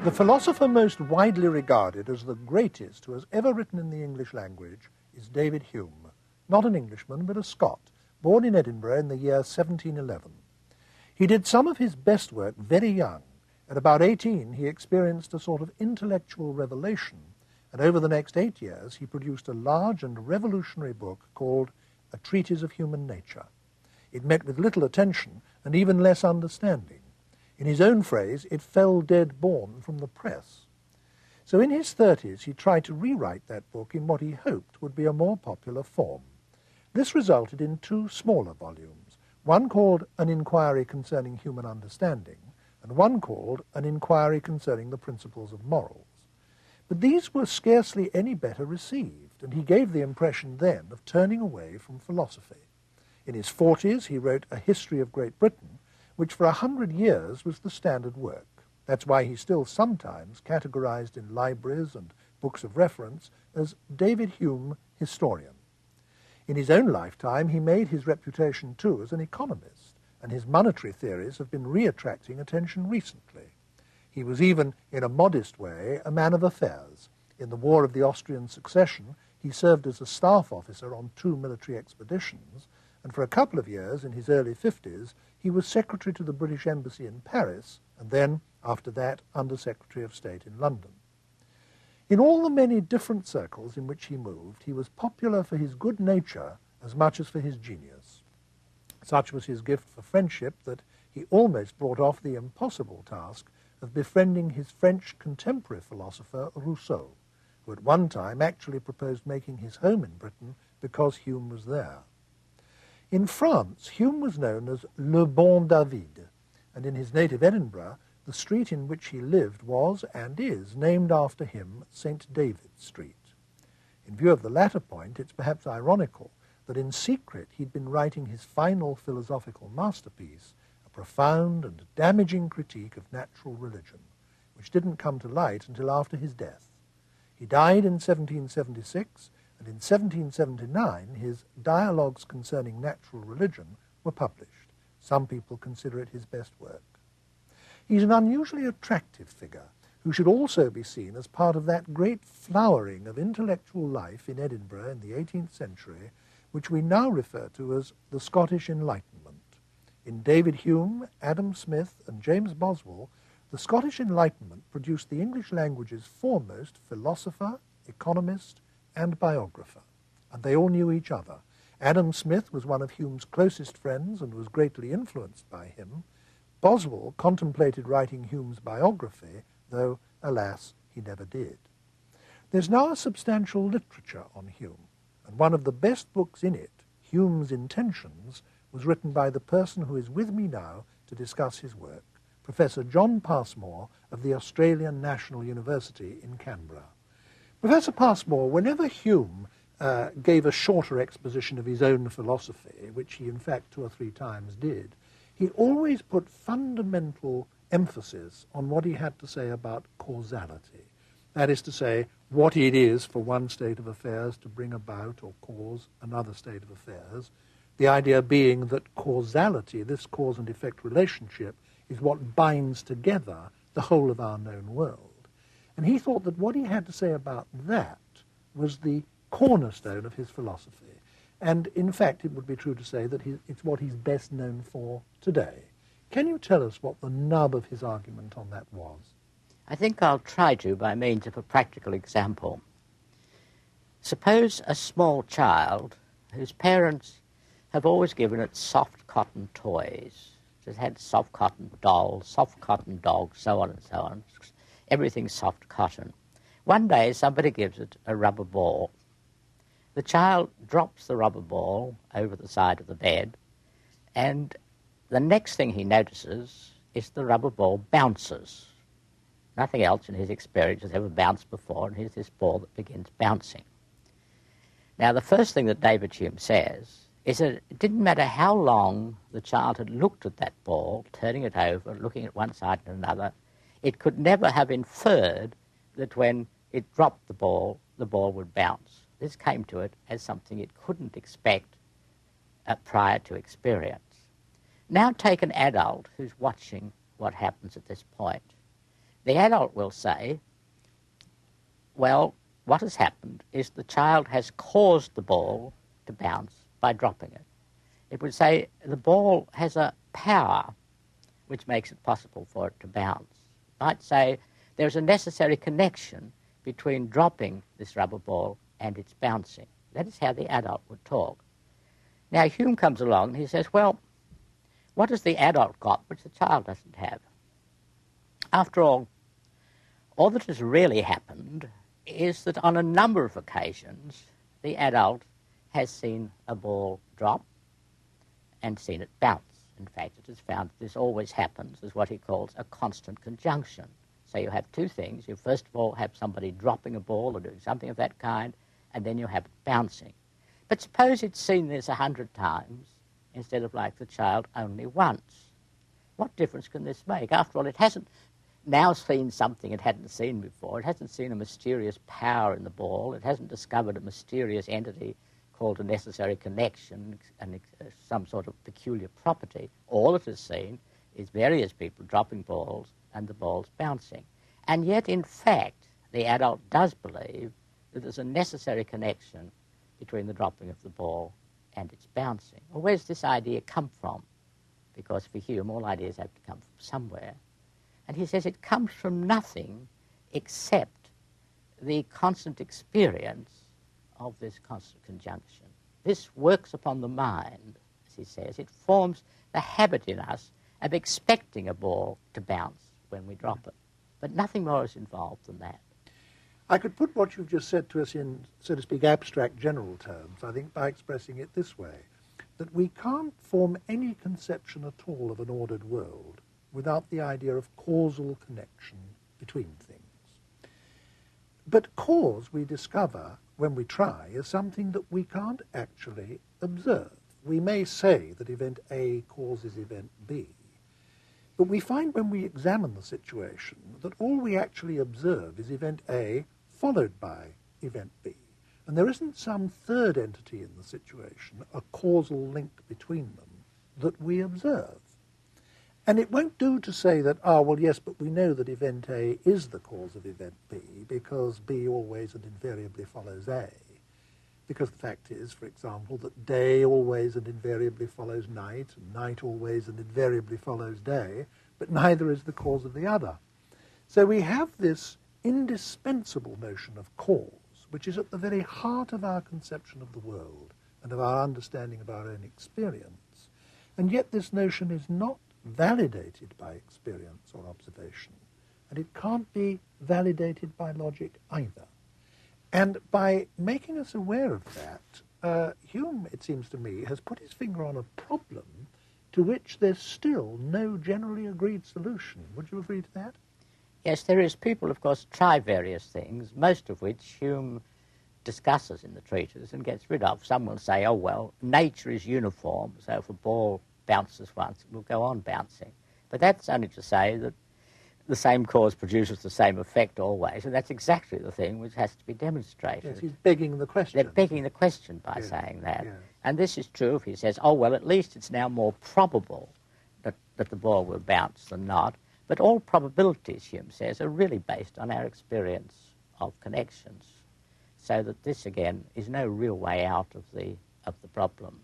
The philosopher most widely regarded as the greatest who has ever written in the English language is David Hume, not an Englishman but a Scot, born in Edinburgh in the year 1711. He did some of his best work very young. At about 18 he experienced a sort of intellectual revelation, and over the next 8 years he produced a large and revolutionary book called A Treatise of Human Nature. It met with little attention and even less understanding. In his own phrase, it fell dead born from the press. So in his 30s, he tried to rewrite that book in what he hoped would be a more popular form. This resulted in 2 smaller volumes, one called An Inquiry Concerning Human Understanding, and one called An Inquiry Concerning the Principles of Morals. But these were scarcely any better received, and he gave the impression then of turning away from philosophy. In his 40s, he wrote A History of Great Britain, which for 100 years was the standard work. That's why he's still sometimes categorized in libraries and books of reference as David Hume, historian. In his own lifetime, he made his reputation too as an economist, and his monetary theories have been re-attracting attention recently. He was even, in a modest way, a man of affairs. In the War of the Austrian Succession, he served as a staff officer on 2 military expeditions, and for a couple of years in his early 50s, he was Secretary to the British Embassy in Paris, and then, after that, Under Secretary of State in London. In all the many different circles in which he moved, he was popular for his good nature as much as for his genius. Such was his gift for friendship that he almost brought off the impossible task of befriending his French contemporary philosopher Rousseau, who at one time actually proposed making his home in Britain because Hume was there. In France, Hume was known as Le Bon David, and in his native Edinburgh, the street in which he lived was, and is, named after him, St. David's Street. In view of the latter point, it's perhaps ironical that in secret he'd been writing his final philosophical masterpiece, a profound and damaging critique of natural religion, which didn't come to light until after his death. He died in 1776, and in 1779 his Dialogues Concerning Natural Religion were published. Some people consider it his best work. He's an unusually attractive figure who should also be seen as part of that great flowering of intellectual life in Edinburgh in the 18th century, which we now refer to as the Scottish Enlightenment. In David Hume, Adam Smith, and James Boswell, the Scottish Enlightenment produced the English language's foremost philosopher, economist, and biographer, and they all knew each other. Adam Smith was one of Hume's closest friends and was greatly influenced by him. Boswell contemplated writing Hume's biography, though, alas, he never did. There's now a substantial literature on Hume, and one of the best books in it, Hume's Intentions, was written by the person who is with me now to discuss his work, Professor John Passmore of the Australian National University in Canberra. Professor Passmore, whenever Hume gave a shorter exposition of his own philosophy, which he in fact 2 or 3 times did, he always put fundamental emphasis on what he had to say about causality. That is to say, what it is for one state of affairs to bring about or cause another state of affairs, the idea being that causality, this cause and effect relationship, is what binds together the whole of our known world. And he thought that what he had to say about that was the cornerstone of his philosophy. And in fact, it would be true to say that it's what he's best known for today. Can you tell us what the nub of his argument on that was? I think I'll try to by means of a practical example. Suppose a small child whose parents have always given it soft cotton toys. It had soft cotton dolls, soft cotton dogs, so on and so on. Everything soft cotton. One day somebody gives it a rubber ball. The child drops the rubber ball over the side of the bed, and the next thing he notices is the rubber ball bounces. Nothing else in his experience has ever bounced before, and here's this ball that begins bouncing. Now, the first thing that David Hume says is that it didn't matter how long the child had looked at that ball, turning it over, looking at one side and another, it could never have inferred that when it dropped the ball would bounce. This came to it as something it couldn't expect prior to experience. Now take an adult who's watching what happens at this point. The adult will say, well, what has happened is the child has caused the ball to bounce by dropping it. It would say the ball has a power which makes it possible for it to bounce. It might say there's a necessary connection between dropping this rubber ball and its bouncing. That is how the adult would talk. Now Hume comes along and he says, well, what has the adult got which the child doesn't have? After all that has really happened is that on a number of occasions the adult has seen a ball drop and seen it bounce. In fact, it has found that this always happens as what he calls a constant conjunction. So you have two things. You first of all have somebody dropping a ball or doing something of that kind, and then you have it bouncing. But suppose it's seen this 100 times instead of, like the child, only once. What difference can this make? After all, it hasn't now seen something it hadn't seen before. It hasn't seen a mysterious power in the ball. It hasn't discovered a mysterious entity called a necessary connection and some sort of peculiar property. All it has seen is various people dropping balls and the balls bouncing. And yet, in fact, the adult does believe that there's a necessary connection between the dropping of the ball and its bouncing. Well, where's this idea come from? Because for Hume, all ideas have to come from somewhere. And he says it comes from nothing except the constant experience of this constant conjunction. This works upon the mind, as he says. It forms the habit in us of expecting a ball to bounce when we drop it. But nothing more is involved than that. I could put what you've just said to us in, so to speak, abstract general terms, I think, by expressing it this way, that we can't form any conception at all of an ordered world without the idea of causal connection between things. But cause, we discover, when we try, is something that we can't actually observe. We may say that event A causes event B, but we find when we examine the situation that all we actually observe is event A followed by event B. And there isn't some third entity in the situation, a causal link between them, that we observe. And it won't do to say that, well, yes, but we know that event A is the cause of event B because B always and invariably follows A. Because the fact is, for example, that day always and invariably follows night, and night always and invariably follows day, but neither is the cause of the other. So we have this indispensable notion of cause, which is at the very heart of our conception of the world and of our understanding of our own experience. And yet this notion is not validated by experience or observation, and it can't be validated by logic either. And by making us aware of that, Hume, it seems to me, has put his finger on a problem to which there's still no generally agreed solution. Would you agree to that? Yes, there is. People, of course, try various things, most of which Hume discusses in the treatise and gets rid of. Some will say, oh, well, nature is uniform, so if a ball bounces once, it will go on bouncing. But that's only to say that the same cause produces the same effect always, and that's exactly the thing which has to be demonstrated. Yes, he's begging the question. They're begging the question by saying that. Yes. And this is true if he says, oh, well, at least it's now more probable that the ball will bounce than not. But all probabilities, Hume says, are really based on our experience of connections. So that this, again, is no real way out of the problem.